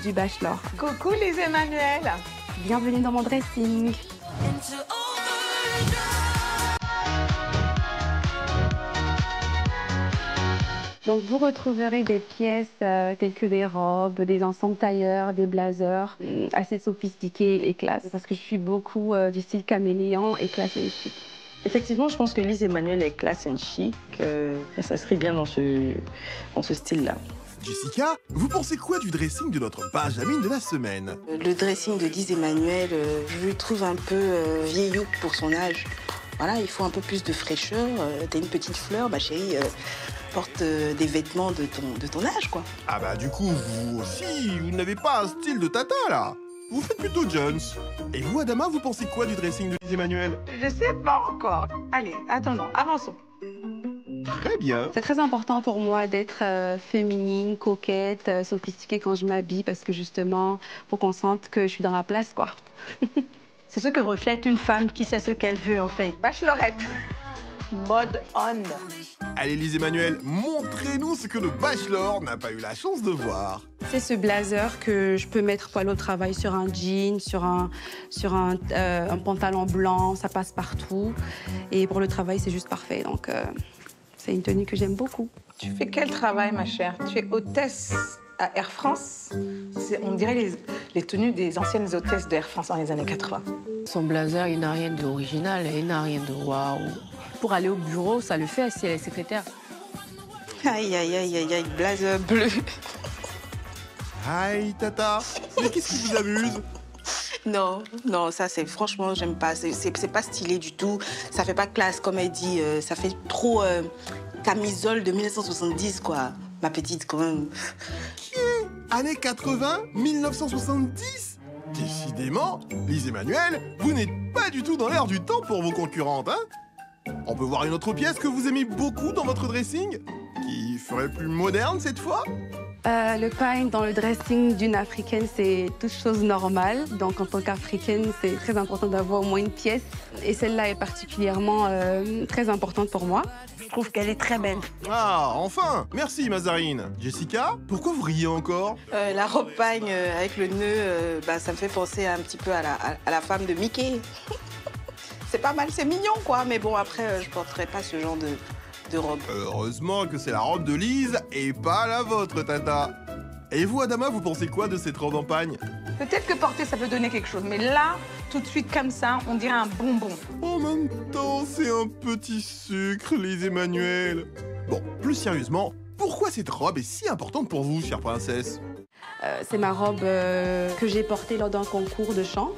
du bachelor. Coucou les Emmanuel. Bienvenue dans mon dressing. Donc vous retrouverez des pièces telles que des robes, des ensembles tailleurs, des blazers, assez sophistiqués et classe, parce que je suis beaucoup du style caméléon et classe et chic. Effectivement, je pense que Lise Emmanuel est classe and chic. Ça serait bien dans ce style-là. Jessica, vous pensez quoi du dressing de notre Benjamin de la semaine? Le dressing de Lise Emmanuel, je le trouve un peu vieillot pour son âge. Voilà, il faut un peu plus de fraîcheur. T'as une petite fleur, ma chérie, porte des vêtements de ton âge, quoi. Ah bah du coup, vous aussi, vous n'avez pas un style de tata, là. Vous faites plutôt Jones. Et vous, Adama, vous pensez quoi du dressing de Lise Emmanuel? Je sais pas encore. Allez, attendons, avançons. Très bien. C'est très important pour moi d'être féminine, coquette, sophistiquée quand je m'habille, parce que justement, faut qu'on sente que je suis dans ma place, quoi. C'est ce que reflète une femme qui sait ce qu'elle veut, en fait. Bachelorette. Mode on. Allez, Lise Emmanuel, montrez-nous ce que le bachelor n'a pas eu la chance de voir. C'est ce blazer que je peux mettre pour aller au travail sur un jean, sur un pantalon blanc, ça passe partout. Et pour le travail, c'est juste parfait. Donc, c'est une tenue que j'aime beaucoup. Tu fais quel travail, ma chère? Tu es hôtesse à Air France. On dirait les tenues des anciennes hôtesses d'Air France dans les années 80. Son blazer, il n'a rien d'original, il n'a rien de waouh. Pour aller au bureau, ça le fait si elle est secrétaire. Aïe, aïe, aïe, aïe, aïe, blazer bleu. Aïe, tata. Mais qu'est-ce qui vous amuse? Non, non, ça, c'est franchement, j'aime pas. C'est pas stylé du tout. Ça fait pas classe, comme elle dit. Ça fait trop camisole de 1970, quoi. Ma petite, quand même. Années 80, 1970? Décidément, Lise Emmanuel, vous n'êtes pas du tout dans l'air du temps pour vos concurrentes, hein? On peut voir une autre pièce que vous aimez beaucoup dans votre dressing? Qui ferait plus moderne cette fois? Le pain dans le dressing d'une Africaine, c'est toute chose normale. Donc, en tant qu'Africaine, c'est très important d'avoir au moins une pièce. Et celle-là est particulièrement très importante pour moi. Je trouve qu'elle est très belle. Ah, enfin! Merci, Mazarine. Jessica, pourquoi vous riez encore? La robe pagne avec le nœud, ça me fait penser un petit peu à la femme de Mickey. C'est pas mal, c'est mignon, quoi. Mais bon, après, je porterai pas ce genre de robe. Heureusement que c'est la robe de Lise et pas la vôtre, tata. Et vous, Adama, vous pensez quoi de cette robe en pagne? Peut-être que porter, ça peut donner quelque chose. Mais là, tout de suite, comme ça, on dirait un bonbon. En même temps, c'est un petit sucre, Lise Emmanuel. Bon, plus sérieusement, pourquoi cette robe est si importante pour vous, chère princesse? C'est ma robe que j'ai portée lors d'un concours de chant.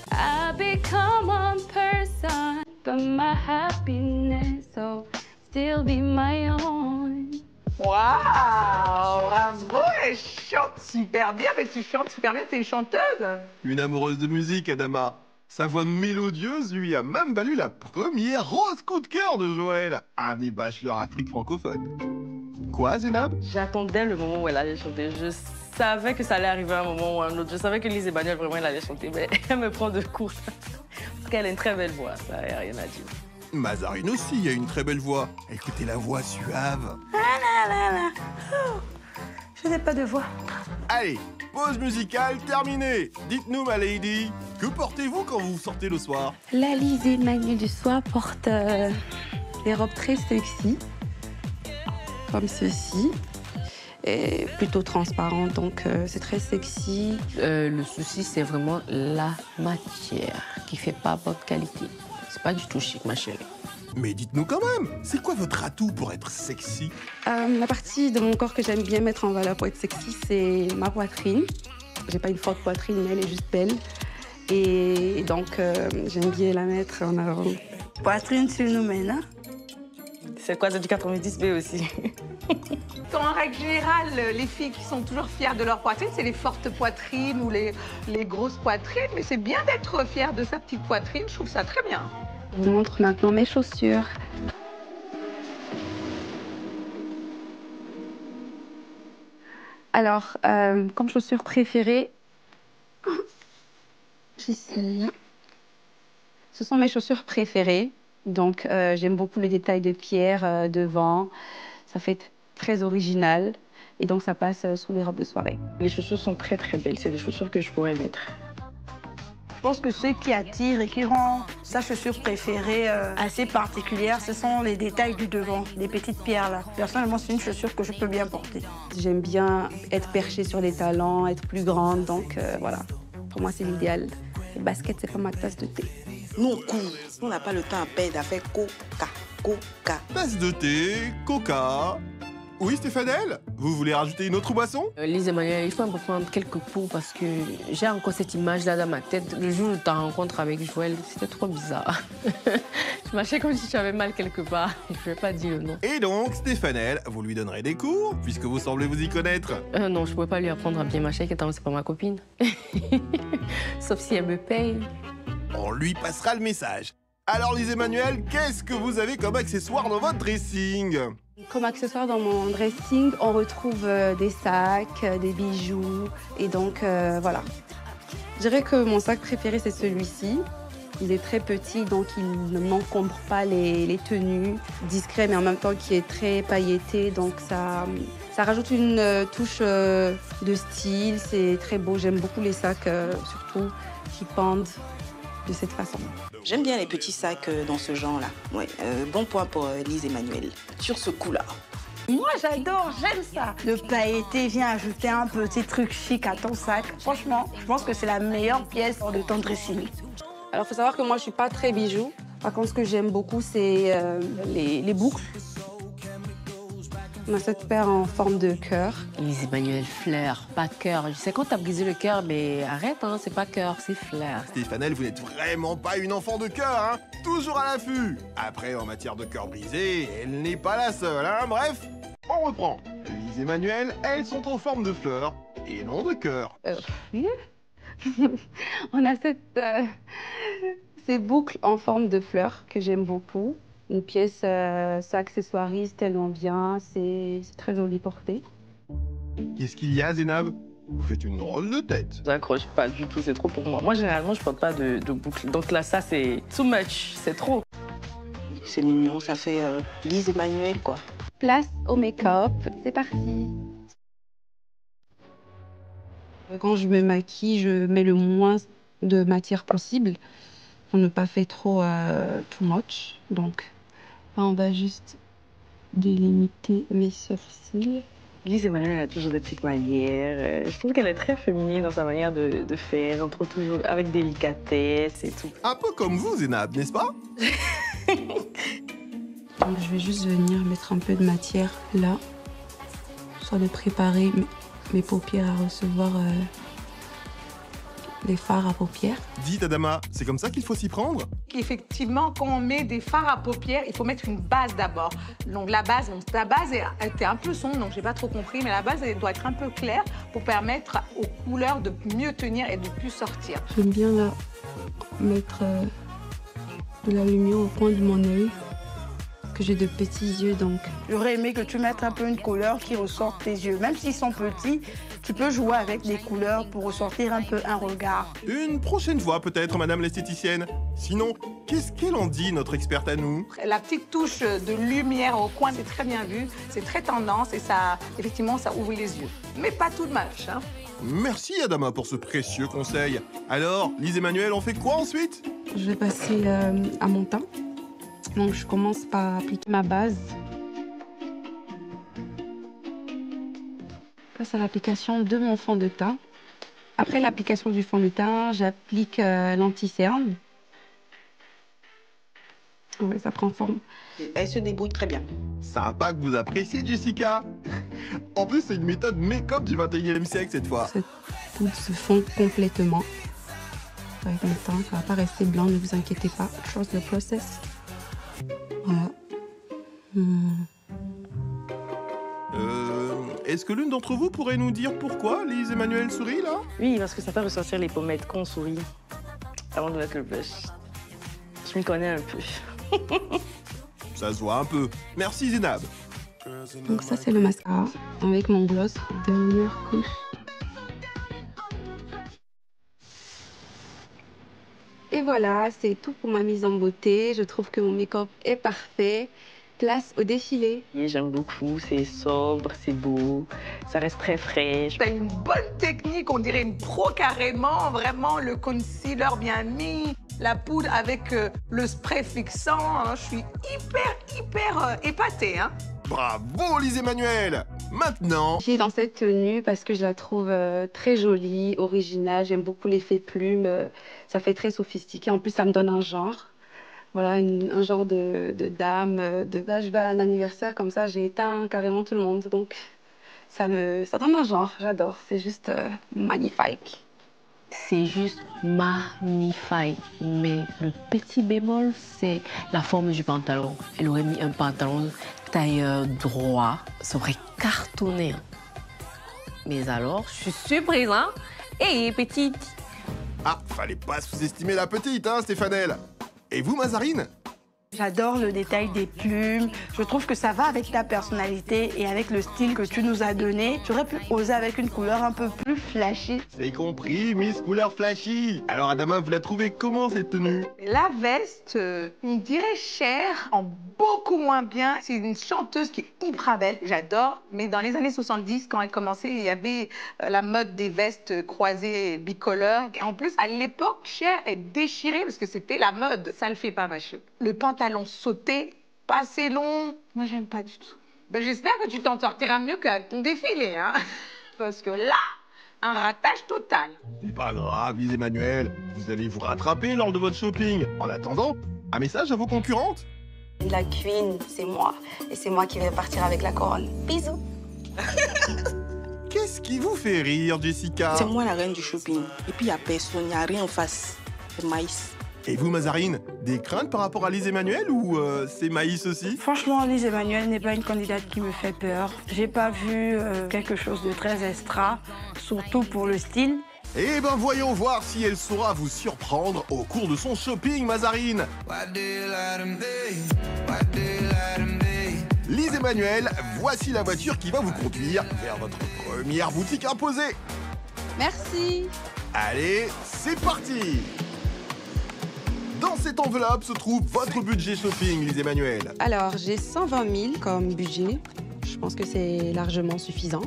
I become one person, but my happiness, so still be my own. Waouh, bravo, elle chante super bien, mais tu chantes super bien, t'es une chanteuse. Une amoureuse de musique, Adama. Sa voix mélodieuse lui a même valu la première rose coup de cœur de Joël, un des bachelors Afrique francophone. Quoi, Zénab? J'attendais le moment où elle allait chanter. Je savais que ça allait arriver à un moment ou à un autre. Je savais que Lise Emmanuel, vraiment, elle allait chanter. Mais elle me prend de court. Parce qu'elle a une très belle voix, ça, y a rien à dire. Mazarine aussi a une très belle voix. Écoutez la voix suave. Je n'ai pas de voix. Allez, pause musicale terminée. Dites-nous, ma lady, que portez-vous quand vous sortez le soir? La Lise Emmanuel du soir porte des robes très sexy, comme ceci, et plutôt transparentes, donc c'est très sexy. Le souci, c'est vraiment la matière qui fait pas bonne qualité. C'est pas du tout chic, ma chérie. Mais dites-nous quand même, c'est quoi votre atout pour être sexy? La partie de mon corps que j'aime bien mettre en valeur pour être sexy, c'est ma poitrine. J'ai pas une forte poitrine, mais elle est juste belle. Et donc, j'aime bien la mettre en avant. Poitrine sur nous maintenant. C'est quoi, c'est du 90B aussi. En règle générale, les filles qui sont toujours fières de leur poitrine, c'est les fortes poitrines ou les grosses poitrines. Mais c'est bien d'être fière de sa petite poitrine, je trouve ça très bien. Je vous montre maintenant mes chaussures. Alors, comme chaussure préférée, j'ai celle-là. Ce sont mes chaussures préférées. Donc, j'aime beaucoup les détails de pierre devant. Ça fait très original. Et donc, ça passe sous les robes de soirée. Les chaussures sont très très belles. C'est des chaussures que je pourrais mettre. Je pense que ce qui attire et qui rend sa chaussure préférée assez particulière, ce sont les détails du devant, les petites pierres là. Personnellement, c'est une chaussure que je peux bien porter. J'aime bien être perchée sur les talons, être plus grande. Donc, voilà. Pour moi, c'est l'idéal. Les baskets, c'est pas ma tasse de thé. Nous, on court. On n'a pas le temps à perdre à faire coca. Tasse de thé, coca. Oui, Stéphanelle, vous voulez rajouter une autre boisson? Lise Emmanuel, il faut un peu prendre quelques cours parce que j'ai encore cette image-là dans ma tête. Le jour de ta rencontre avec Joël, c'était trop bizarre. Je marchais comme si tu avais mal quelque part. Je ne vais pas dire le nom. Et donc, Stéphanelle, vous lui donnerez des cours, puisque vous semblez vous y connaître. Non, je ne pouvais pas lui apprendre à bien marcher, car c'est pas ma copine. Sauf si elle me paye. On lui passera le message. Alors, Lise Emmanuel, qu'est-ce que vous avez comme accessoire dans votre dressing? Comme accessoire dans mon dressing, on retrouve des sacs, des bijoux. Et donc, voilà. Je dirais que mon sac préféré, c'est celui-ci. Il est très petit, donc il ne m'encombre pas les tenues. Discret, mais en même temps qui est très pailleté. Donc, ça rajoute une touche de style. C'est très beau. J'aime beaucoup les sacs, surtout, qui pendent de cette façon. J'aime bien les petits sacs dans ce genre-là. Ouais, bon point pour Lise Emmanuel. Sur ce coup-là. Moi, j'adore, j'aime ça. Le pailleté vient ajouter un petit truc chic à ton sac. Franchement, je pense que c'est la meilleure pièce de ton dressing. Alors, il faut savoir que moi, je ne suis pas très bijoux. Par contre, ce que j'aime beaucoup, c'est les boucles. On a cette paire en forme de cœur. Lise Emmanuel, fleur, pas cœur. Je sais qu'on t'a brisé le cœur, mais arrête, hein, c'est pas cœur, c'est fleur. Stéphanelle, vous n'êtes vraiment pas une enfant de cœur, hein? Toujours à l'affût. Après, en matière de cœur brisé, elle n'est pas la seule, hein? Bref, on reprend. Lise Emmanuel, elles sont en forme de fleurs et non de cœur. Oui. On a ces boucles en forme de fleurs que j'aime beaucoup. Une pièce s'accessoirise tellement bien, c'est très joli porté. Qu'est-ce qu'il y a, Zénab? Vous faites une drôle de tête. J'accroche pas du tout, c'est trop pour moi. Moi, généralement, je porte pas de boucle. Donc là, ça, c'est too much, c'est trop. C'est mignon, ça fait Lise Emmanuel, quoi. Place au make-up, c'est parti. Quand je me maquille, je mets le moins de matière possible pour ne pas faire trop too much. Donc, là, on va juste délimiter mes sourcils. Lise Emmanuel a toujours des petites manières. Je trouve qu'elle est très féminine dans sa manière de faire. On trouve toujours avec délicatesse et tout. Un peu comme vous, Zénab, n'est-ce pas? Donc, je vais juste venir mettre un peu de matière là, soit de préparer mes paupières à recevoir les fards à paupières. Dites, Adama, c'est comme ça qu'il faut s'y prendre? Effectivement, quand on met des fards à paupières, il faut mettre une base d'abord. Donc la base était un peu sombre, donc j'ai pas trop compris, mais la base elle doit être un peu claire pour permettre aux couleurs de mieux tenir et de plus sortir. J'aime bien là mettre de la lumière au coin de mon œil, que j'ai de petits yeux donc. J'aurais aimé que tu mettes un peu une couleur qui ressorte tes yeux. Même s'ils sont petits, tu peux jouer avec des couleurs pour ressortir un peu un regard. Une prochaine fois peut-être, madame l'esthéticienne. Sinon, qu'est-ce qu'elle en dit, notre experte à nous? La petite touche de lumière au coin, c'est très bien vu, c'est très tendance et ça, effectivement, ça ouvre les yeux. Mais pas tout de match, hein. Merci, Adama, pour ce précieux conseil. Alors, Lise Emmanuel, on fait quoi ensuite? Je vais passer à mon teint. Donc je commence par appliquer ma base. Je passe à l'application de mon fond de teint. Après l'application du fond de teint, j'applique l'anti-cerne. Ouais, ça prend forme. Elle se débrouille très bien. Sympa que vous appréciez, Jessica. En plus, c'est une méthode make-up du 21e siècle cette fois. Cette poudre se fond complètement avec mon teint. Ça va pas rester blanc, ne vous inquiétez pas. Trust the process. Voilà. Est-ce que l'une d'entre vous pourrait nous dire pourquoi Lise Emmanuel sourit, là? Oui, parce que ça fait ressortir les pommettes quand on sourit avant de mettre le blush. Je m'y connais un peu. Ça se voit un peu. Merci, Zénab. Donc ça, c'est le mascara avec mon gloss. Dernière couche. Et voilà, c'est tout pour ma mise en beauté. Je trouve que mon make-up est parfait. Place au défilé. J'aime beaucoup, c'est sobre, c'est beau, Ça reste très frais. T'as une bonne technique, on dirait une pro carrément. Vraiment, le concealer bien mis, la poudre avec le spray fixant. Hein. Je suis hyper épatée. Hein. Bravo, Lise Emmanuel! Maintenant, J'ai dans cette tenue parce que je la trouve très jolie, originale. J'aime beaucoup l'effet plume. Ça fait très sophistiqué. En plus, ça me donne un genre. Voilà, un genre de dame. Là, je vais à un anniversaire comme ça, j'ai éteint carrément tout le monde. Donc, ça donne un genre. J'adore. C'est juste magnifique. C'est juste magnifique. Mais le petit bémol, c'est la forme du pantalon. Elle aurait mis un pantalon tailleur droit. Ça aurait cartonné. Mais alors, je suis surprise, hein? Et petite. ah, fallait pas sous-estimer la petite, hein, Stéphanelle. Et vous, Mazarine? J'adore le détail des plumes. Je trouve que ça va avec ta personnalité et avec le style que tu nous as donné. J'aurais pu oser avec une couleur un peu plus flashy. C'est compris, Miss Couleur Flashy. Alors, Adama, vous la trouvez comment, cette tenue? La veste, on dirait Cher, en beaucoup moins bien. C'est une chanteuse qui est hyper belle, j'adore. Mais dans les années 70, quand elle commençait, il y avait la mode des vestes croisées bicolores. Et en plus, à l'époque, Cher est déchirée parce que c'était la mode. Ça le fait pas, ma chérie. Le pantalon sauté, pas assez long. Moi, j'aime pas du tout. Ben, j'espère que tu t'en sortiras mieux qu'à ton défilé, hein. Parce que là, un ratage total. C'est pas grave, Lise Emmanuel. Vous allez vous rattraper lors de votre shopping. En attendant, un message à vos concurrentes? La queen, c'est moi. Et c'est moi qui vais partir avec la couronne. Bisous. Qu'est-ce qui vous fait rire, Jessica? C'est moi la reine du shopping. Et puis, il n'y a personne, il n'y a rien en face. C'est maïs. Et vous, Mazarine, des craintes par rapport à Lise Emmanuel ou c'est maïs aussi? Franchement, Lise Emmanuel n'est pas une candidate qui me fait peur. J'ai pas vu quelque chose de très extra, surtout pour le style. Eh ben, voyons voir si elle saura vous surprendre au cours de son shopping, Mazarine. Lise Emmanuel, voici la voiture qui va vous conduire vers votre première boutique imposée. Merci. Allez, c'est parti! Dans cette enveloppe se trouve votre budget shopping, Lise Emmanuel. Alors, j'ai 120 000 comme budget. Je pense que c'est largement suffisant.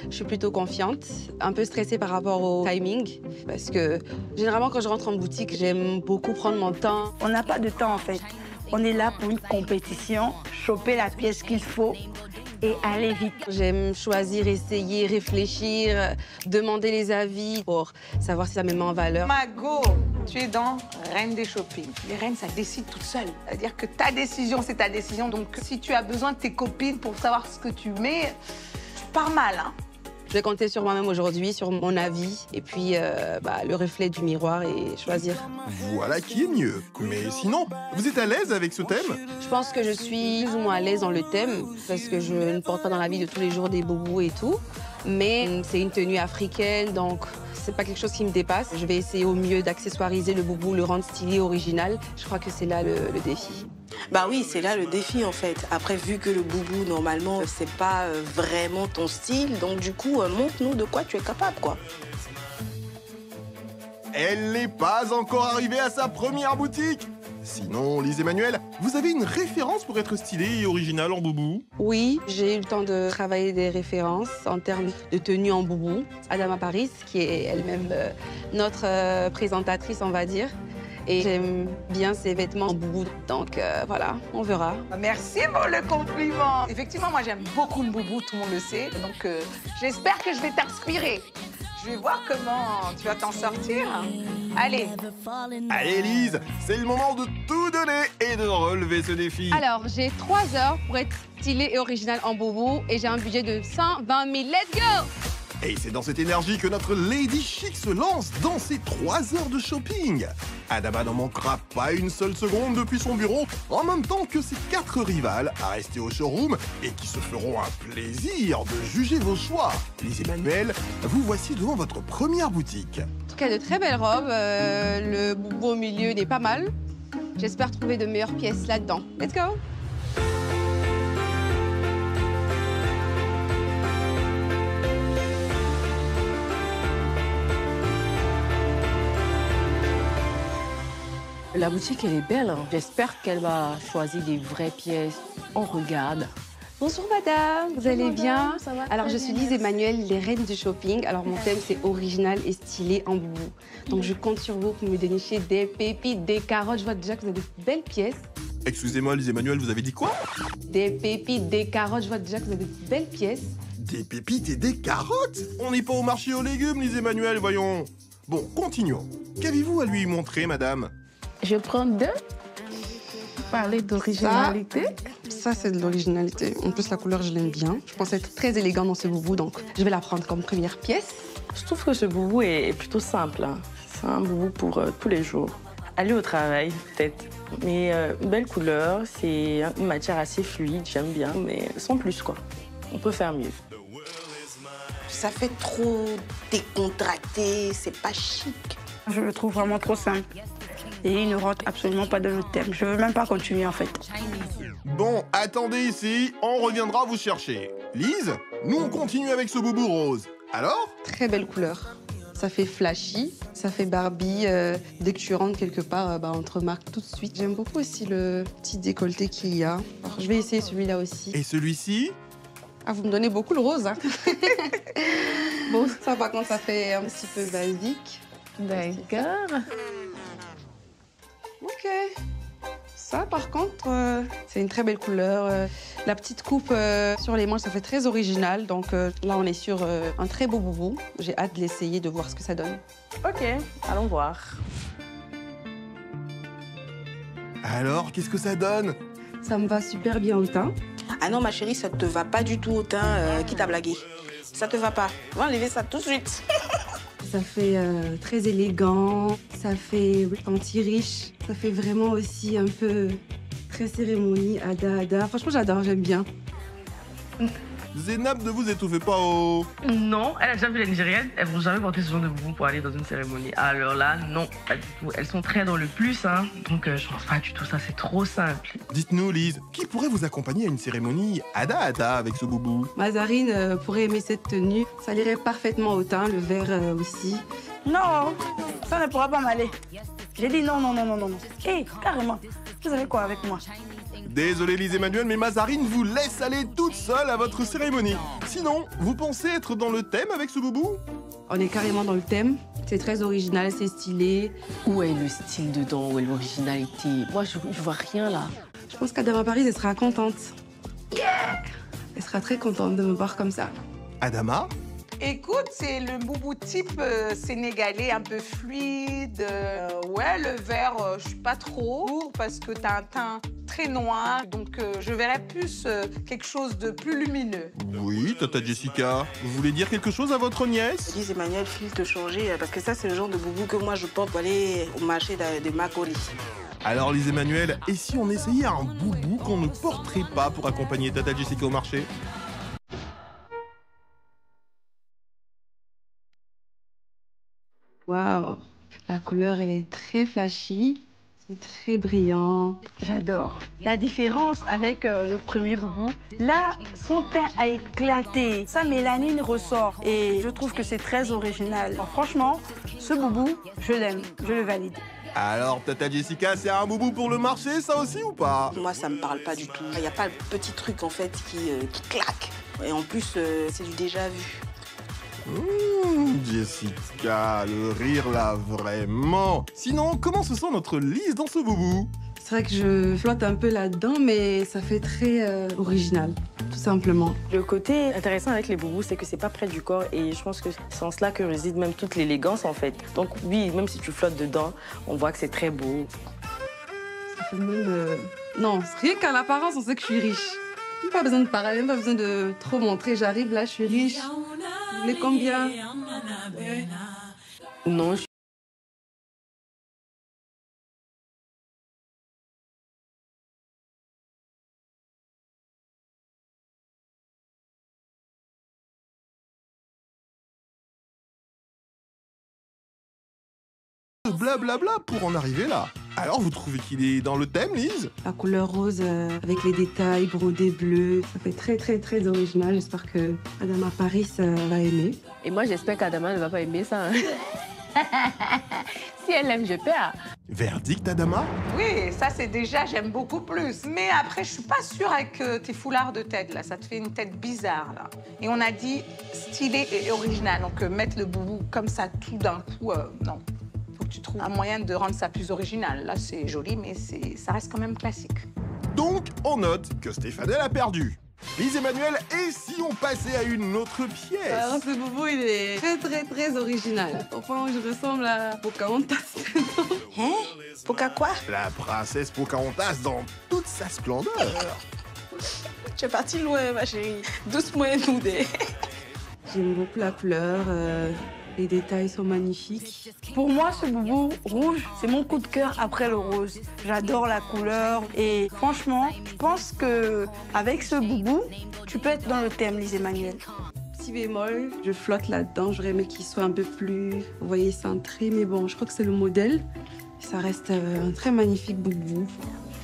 Je suis plutôt confiante, un peu stressée par rapport au timing, parce que généralement, quand je rentre en boutique, j'aime beaucoup prendre mon temps. On n'a pas de temps, en fait. On est là pour une compétition, choper la pièce qu'il faut et aller vite. J'aime choisir, essayer, réfléchir, demander les avis pour savoir si ça me met en valeur. Margot, tu es dans reine des shopping. Les reines, ça décide toute seule. C'est-à-dire que ta décision, c'est ta décision. Donc, si tu as besoin de tes copines pour savoir ce que tu mets, tu pars mal, hein. Je vais compter sur moi-même aujourd'hui, sur mon avis, et puis le reflet du miroir et choisir. Voilà qui est mieux. Mais sinon, vous êtes à l'aise avec ce thème? Je pense que je suis plus ou moins à l'aise dans le thème, parce que je ne porte pas dans la vie de tous les jours des boubous et tout. Mais c'est une tenue africaine, donc c'est pas quelque chose qui me dépasse. Je vais essayer au mieux d'accessoiriser le boubou, le rendre stylé, original. Je crois que c'est là le défi. Bah oui, c'est là le défi en fait. Après, vu que le boubou, normalement, c'est pas vraiment ton style, donc du coup, montre-nous de quoi tu es capable, quoi. Elle n'est pas encore arrivée à sa première boutique. Sinon, Lise Emmanuel, vous avez une référence pour être stylée et originale en boubou? Oui, j'ai eu le temps de travailler des références en termes de tenue en boubou. Adama Paris, qui est elle-même notre présentatrice, on va dire. Et j'aime bien ses vêtements en boubou. Donc voilà, on verra. Merci pour le compliment. Effectivement, moi, j'aime beaucoup le boubou, tout le monde le sait. Donc, j'espère que je vais t'inspirer. Je vais voir comment tu vas t'en sortir. Allez. Allez, Lise, c'est le moment de tout donner et de relever ce défi. Alors, j'ai 3 heures pour être stylée et originale en boubou et j'ai un budget de 120 000. Let's go! Et c'est dans cette énergie que notre Lady Chic se lance dans ses 3 heures de shopping. Adama n'en manquera pas une seule seconde depuis son bureau, en même temps que ses 4 rivales à rester au showroom et qui se feront un plaisir de juger vos choix. Lise Emmanuel, vous voici devant votre première boutique. En tout cas, de très belles robes. Le boubou au milieu n'est pas mal. J'espère trouver de meilleures pièces là-dedans. Let's go! La boutique, elle est belle. Hein. J'espère qu'elle va choisir des vraies pièces. On regarde Bonjour madame, vous allez bien? Ça va Alors très je suis bien, Lise Emmanuel, les reines du shopping. Alors mon thème c'est original et stylé en boubou. Donc je compte sur vous pour me dénicher des pépites, des carottes. Je vois déjà que vous avez de belles pièces. Excusez-moi, Lise Emmanuel, vous avez dit quoi? Des pépites, des carottes. Je vois déjà que vous avez de belles pièces. Des pépites et des carottes? On n'est pas au marché aux légumes, Lise Emmanuel, voyons. Bon, continuons. Qu'avez-vous à lui montrer, madame? Je prends deux. Parler d'originalité. Ça c'est de l'originalité. En plus la couleur je l'aime bien. Je pense être très élégant dans ce boubou, donc je vais la prendre comme première pièce. Je trouve que ce boubou est plutôt simple. Hein. C'est un boubou pour tous les jours. Aller au travail, peut-être. Mais une belle couleur, c'est une matière assez fluide, j'aime bien, mais sans plus, quoi. On peut faire mieux. Ça fait trop décontracté, c'est pas chic. Je le trouve vraiment trop simple. Et il ne rentre absolument pas dans le thème. Je veux même pas continuer en fait. Bon, attendez ici, on reviendra vous chercher. Lise, nous on continue avec ce boubou rose. Alors? Très belle couleur. Ça fait flashy, ça fait Barbie. Dès que tu rentres quelque part, on te remarque tout de suite. J'aime beaucoup aussi le petit décolleté qu'il y a. Alors, je vais essayer celui-là aussi. Et celui-ci? Ah, vous me donnez beaucoup le rose, hein. Bon, ça par contre, ça fait un petit peu basique. D'accord. Ok. Ça, par contre, c'est une très belle couleur. La petite coupe sur les manches, ça fait très original. Donc là, on est sur un très beau boubou. J'ai hâte de l'essayer, de voir ce que ça donne. Ok, allons voir. Alors, qu'est-ce que ça donne? Ça me va super bien au teint. Ah non, ma chérie, ça te va pas du tout au teint qui t'a blagué. Ça te va pas. On va enlever ça tout de suite. Ça fait très élégant, ça fait anti-riche, ça fait vraiment aussi un peu très cérémonie, ada. Franchement, j'adore, j'aime bien. Zénab, ne vous étouffez pas oh. Non, elle a déjà vu les Nigériennes, elles vont jamais porter ce genre de boubou pour aller dans une cérémonie. Alors là, non, pas du tout. Elles sont très dans le plus, hein. Donc je pense pas du tout ça, c'est trop simple. Dites-nous, Lise, qui pourrait vous accompagner à une cérémonie ada avec ce boubou? Mazarine pourrait aimer cette tenue. Ça irait parfaitement au teint, le vert aussi. Non, ça ne pourra pas m'aller. J'ai dit non. Hé, carrément, vous avez quoi avec moi? Désolé Lise Emmanuel, mais Mazarine vous laisse aller toute seule à votre cérémonie. Sinon, vous pensez être dans le thème avec ce boubou? On est carrément dans le thème. C'est très original, c'est stylé. Où est le style dedans? Où est l'originalité? Moi, je vois rien là. Je pense qu'Adama Paris, elle sera contente. Elle sera très contente de me voir comme ça. Adama? Écoute, c'est le boubou type sénégalais, un peu fluide. Ouais, le vert, je suis pas trop lourd parce que t'as un teint très noir. Donc, je verrais plus quelque chose de plus lumineux. Oui, Tata Jessica. Vous voulez dire quelque chose à votre nièce? Lise Emmanuel, file te changer, parce que ça, c'est le genre de boubou que moi, je porte pour aller au marché de Makoli. Alors Lise Emmanuel, et si on essayait un boubou qu'on ne porterait pas pour accompagner Tata Jessica au marché? Waouh, la couleur, elle est très flashy. C'est très brillant. J'adore. La différence avec le premier boubou, là, son teint a éclaté. Sa mélanine ressort. Et je trouve que c'est très original. Alors, franchement, ce boubou, je l'aime. Je le valide. Alors Tata Jessica, c'est un boubou pour le marché, ça aussi ou pas? Moi, ça me parle pas du tout. Il n'y a pas le petit truc, en fait, qui claque. Et en plus, c'est du déjà vu. Jessica, le rire là, vraiment. Sinon, comment se sent notre Lise dans ce boubou? C'est vrai que je flotte un peu là-dedans, mais ça fait très original, tout simplement. Le côté intéressant avec les boubous, c'est que c'est pas près du corps et je pense que c'est en cela que réside même toute l'élégance en fait. Donc oui, même si tu flottes dedans, on voit que c'est très beau. Ça fait même... Non, rien qu'à l'apparence, on sait que je suis riche. Même pas besoin de parler, même pas besoin de trop montrer. J'arrive là, je suis riche. Vous voulez combien? Ouais. Non, Blablabla pour en arriver là. Alors vous trouvez qu'il est dans le thème, Lise? La couleur rose avec les détails brodés bleus, ça fait très original. J'espère que Adama Paris va aimer. Et moi, j'espère qu'Adama ne va pas aimer ça. Hein. Si elle aime, je perds. Verdict, Adama? Oui, ça c'est déjà, j'aime beaucoup plus. Mais après, je suis pas sûre avec tes foulards de tête, là. Ça te fait une tête bizarre, là. Et on a dit stylé et original. Donc, mettre le boubou comme ça tout d'un coup, non. Faut que tu trouves un moyen de rendre ça plus original. Là, c'est joli, mais ça reste quand même classique. Donc, on note que Stéphane a perdu. Lise Emmanuel, et si on passait à une autre pièce? Alors, ce boubou, il est très original. Enfin, je ressemble à Pocahontas. Hein? Pourquoi quoi? La princesse Pocahontas dans toute sa splendeur. Tu es parti loin, ma chérie. Doucement et noudé. J'aime beaucoup la couleur. Les détails sont magnifiques. Pour moi, ce boubou rouge, c'est mon coup de cœur après le rose. J'adore la couleur et franchement, je pense que avec ce boubou, tu peux être dans le thème, Lise Emmanuel. Petit bémol, je flotte là-dedans. J'aurais aimé qu'il soit un peu plus, vous voyez, cintré. Mais bon, je crois que c'est le modèle. Ça reste un très magnifique boubou.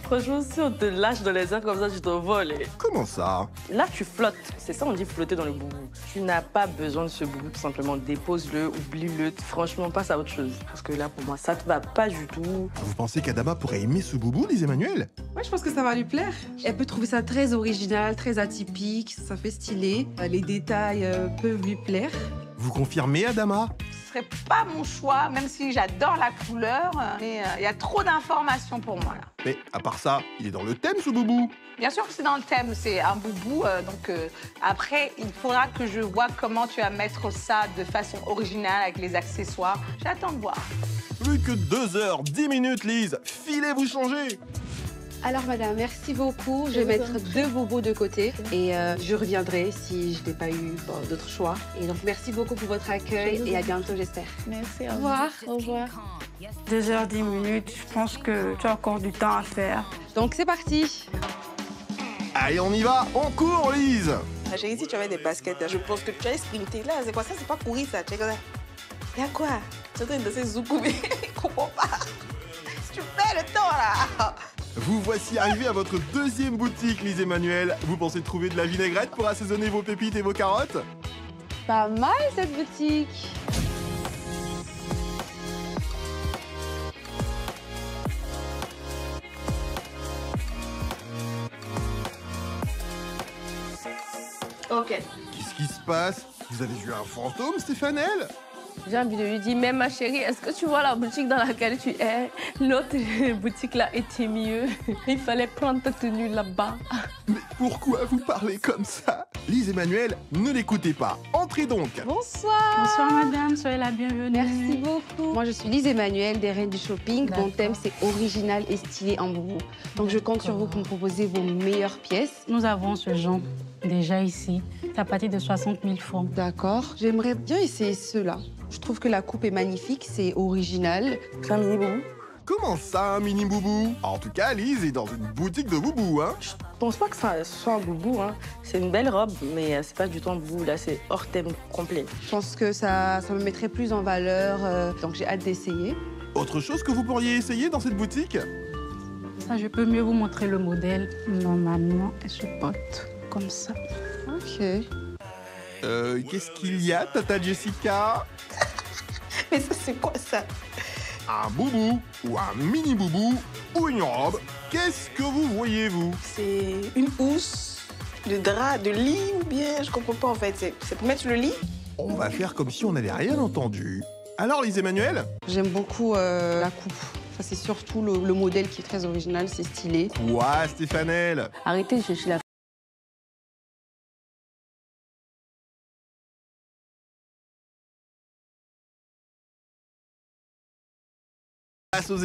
Franchement, si on te lâche dans les airs comme ça, tu t'envoles. Comment ça? Là, tu flottes. C'est ça, on dit flotter dans le boubou. Tu n'as pas besoin de ce boubou, tout simplement. Dépose-le, oublie-le. Franchement, passe à autre chose. Parce que là, pour moi, ça te va pas du tout. Vous pensez qu'Adama pourrait aimer ce boubou, Lise Emmanuel? Ouais, je pense que ça va lui plaire. Elle peut trouver ça très original, très atypique. Ça fait stylé. Les détails peuvent lui plaire. Vous confirmez, Adama? Ce serait pas mon choix, même si j'adore la couleur. Mais il y a trop d'informations pour moi, là. Mais à part ça, il est dans le thème, ce boubou. Bien sûr que c'est dans le thème, c'est un boubou. Après, il faudra que je vois comment tu vas mettre ça de façon originale avec les accessoires. J'attends de voir. Plus que 2h10, Lise. Filez vous changer. Alors, madame, merci beaucoup. Je vais mettre 2 bobos de côté et je reviendrai si je n'ai pas eu d'autre choix. Et donc, merci beaucoup pour votre accueil et à bientôt, j'espère. Merci, Au revoir. Au revoir. 2h10, je pense que tu as encore du temps à faire. Donc, c'est parti. Allez, on y va. On court, Lise. Ma chérie, si tu avais des baskets, je pense que tu allais sprinter là. C'est quoi ça? C'est pas courir ça. Tu es comme ça. Y'a quoi? Tu es en train de danser Zoukou, mais je comprends pas. Tu perds le temps là. Vous voici arrivé à votre deuxième boutique, Lise Emmanuel. Vous pensez trouver de la vinaigrette pour assaisonner vos pépites et vos carottes? Pas mal, cette boutique. Ok. Qu'est-ce qui se passe? Vous avez vu un fantôme, Stéphanelle? J'ai envie de lui dire, mais ma chérie, est-ce que tu vois la boutique dans laquelle tu es? L'autre boutique là était mieux. Il fallait prendre ta tenue là-bas. Mais pourquoi vous parlez comme ça? Lise Emmanuel, ne l'écoutez pas. Entrez donc. Bonsoir. Bonsoir madame, soyez la bienvenue. Merci beaucoup. Moi, je suis Lise Emmanuel des Reines du Shopping. Mon thème, c'est original et stylé en boubou. Donc, je compte sur vous pour me proposer vos meilleures pièces. Nous avons ce genre déjà ici. C'est à partir de 60 000 francs. D'accord. J'aimerais bien essayer ceux-là. Je trouve que la coupe est magnifique, c'est original. C'est un mini boubou. Comment ça, un mini boubou? En tout cas, Lise est dans une boutique de boubou, hein? Je pense pas que ça soit un boubou. Hein. C'est une belle robe, mais c'est pas du tout un boubou. Là, c'est hors thème complet. Je pense que ça me mettrait plus en valeur, donc j'ai hâte d'essayer. Autre chose que vous pourriez essayer dans cette boutique? Ça, je peux mieux vous montrer le modèle. Normalement, elle se porte comme ça. Ok. Qu'est-ce qu'il y a, Tata Jessica? Mais ça, c'est quoi ça? Un boubou, ou un mini boubou, ou une robe. Qu'est-ce que vous voyez, vous? C'est une housse, de drap, de lit ou bien? Je comprends pas en fait. C'est pour mettre le lit? On va faire comme si on n'avait rien entendu. Alors, Lise Emmanuel? J'aime beaucoup la coupe. Ça, c'est surtout le modèle qui est très original, c'est stylé. Quoi, Stéphanelle? Arrêtez de chercher la Face aux